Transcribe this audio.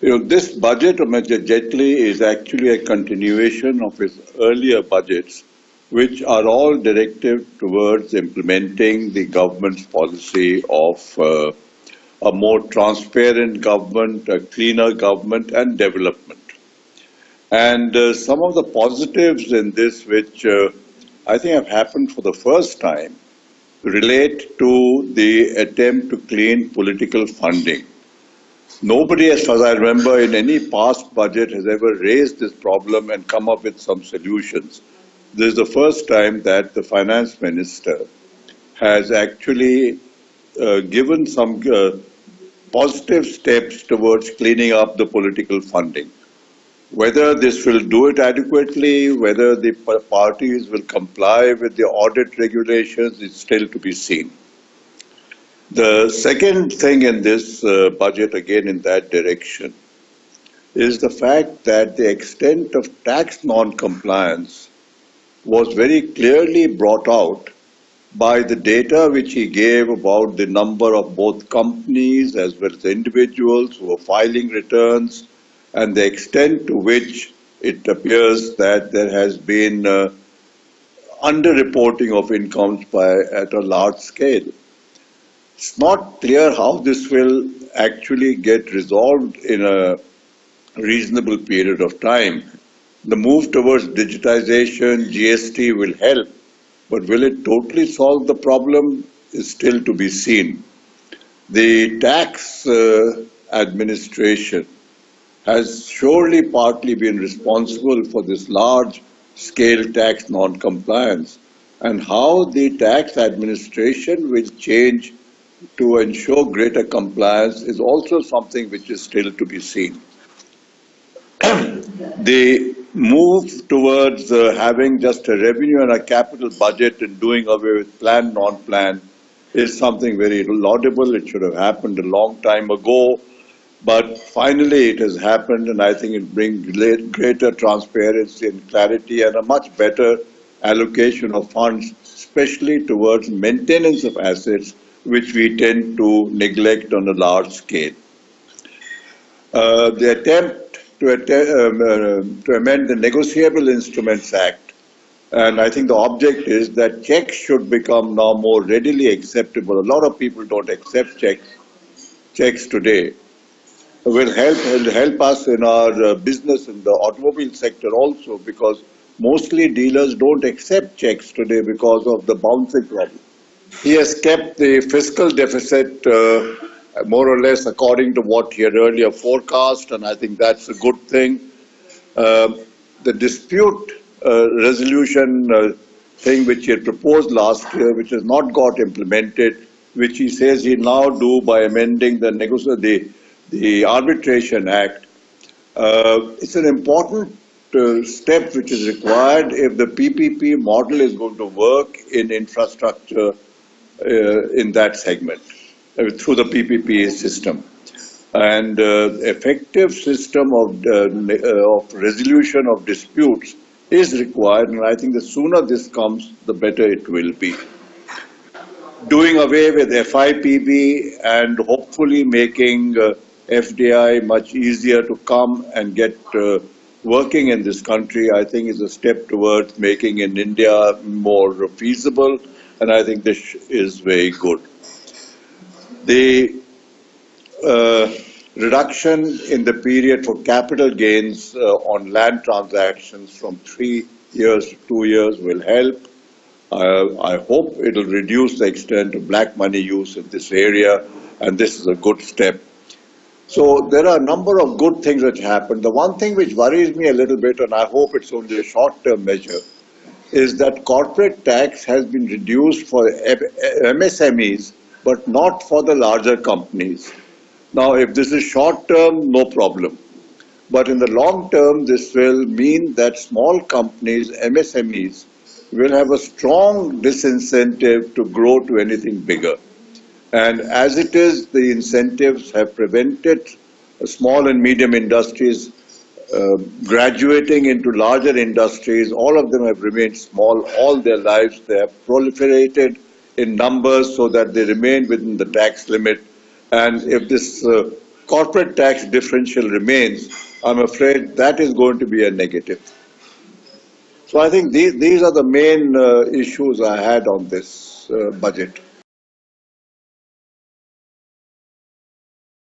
This budget of Mr. Jaitley is actually a continuation of his earlier budgets, which are all directed towards implementing the government's policy of a more transparent government, a cleaner government, and development. And some of the positives in this, which I think have happened for the first time, relate to the attempt to clean political funding. Nobody, as far as I remember, in any past budget has ever raised this problem and come up with some solutions. This is the first time that the finance minister has actually given some positive steps towards cleaning up the political funding. Whether this will do it adequately, whether the parties will comply with the audit regulations is still to be seen. The second thing in this budget, again in that direction, is the fact that the extent of tax non-compliance was very clearly brought out by the data which he gave about the number of both companies as well as individuals who are filing returns, and the extent to which it appears that there has been underreporting of incomes at a large scale. It's not clear how this will actually get resolved in a reasonable period of time. The move towards digitization, GST will help, but will it totally solve the problem is still to be seen. The tax administration has surely partly been responsible for this large-scale tax non-compliance, and how the tax administration will change to ensure greater compliance is also something which is still to be seen. The move towards having just a revenue and a capital budget and doing away with planned, non-planned is something very laudable. It should have happened a long time ago. But finally it has happened, and I think it brings greater transparency and clarity and a much better allocation of funds, especially towards maintenance of assets, which we tend to neglect on a large scale. The attempt to amend the Negotiable Instruments Act, and I think the object is that checks should become now more readily acceptable. A lot of people don't accept checks today. Will help us in our business in the automobile sector also, because mostly dealers don't accept checks today because of the bouncing problem. He has kept the fiscal deficit more or less according to what he had earlier forecast, and I think that's a good thing. The dispute resolution thing which he had proposed last year, which has not got implemented, which he says he now do by amending the Arbitration Act. It's an important step which is required if the PPP model is going to work in infrastructure in that segment through the PPP system. And effective system of resolution of disputes is required, and I think the sooner this comes, the better it will be. Doing away with FIPB and hopefully making FDI much easier to come and get working in this country, I think is a step towards making in India more feasible, and I think this is very good. The reduction in the period for capital gains on land transactions from 3 years to 2 years will help. I hope it will reduce the extent of black money use in this area, and this is a good step. So there are a number of good things which happened. The one thing which worries me a little bit, and I hope it's only a short-term measure, is that corporate tax has been reduced for MSMEs, but not for the larger companies. Now, if this is short-term, no problem. But in the long term, this will mean that small companies, MSMEs, will have a strong disincentive to grow to anything bigger. And as it is, the incentives have prevented small and medium industries graduating into larger industries. All of them have remained small all their lives. They have proliferated in numbers so that they remain within the tax limit. And if this corporate tax differential remains, I'm afraid that is going to be a negative. So I think these are the main issues I had on this budget.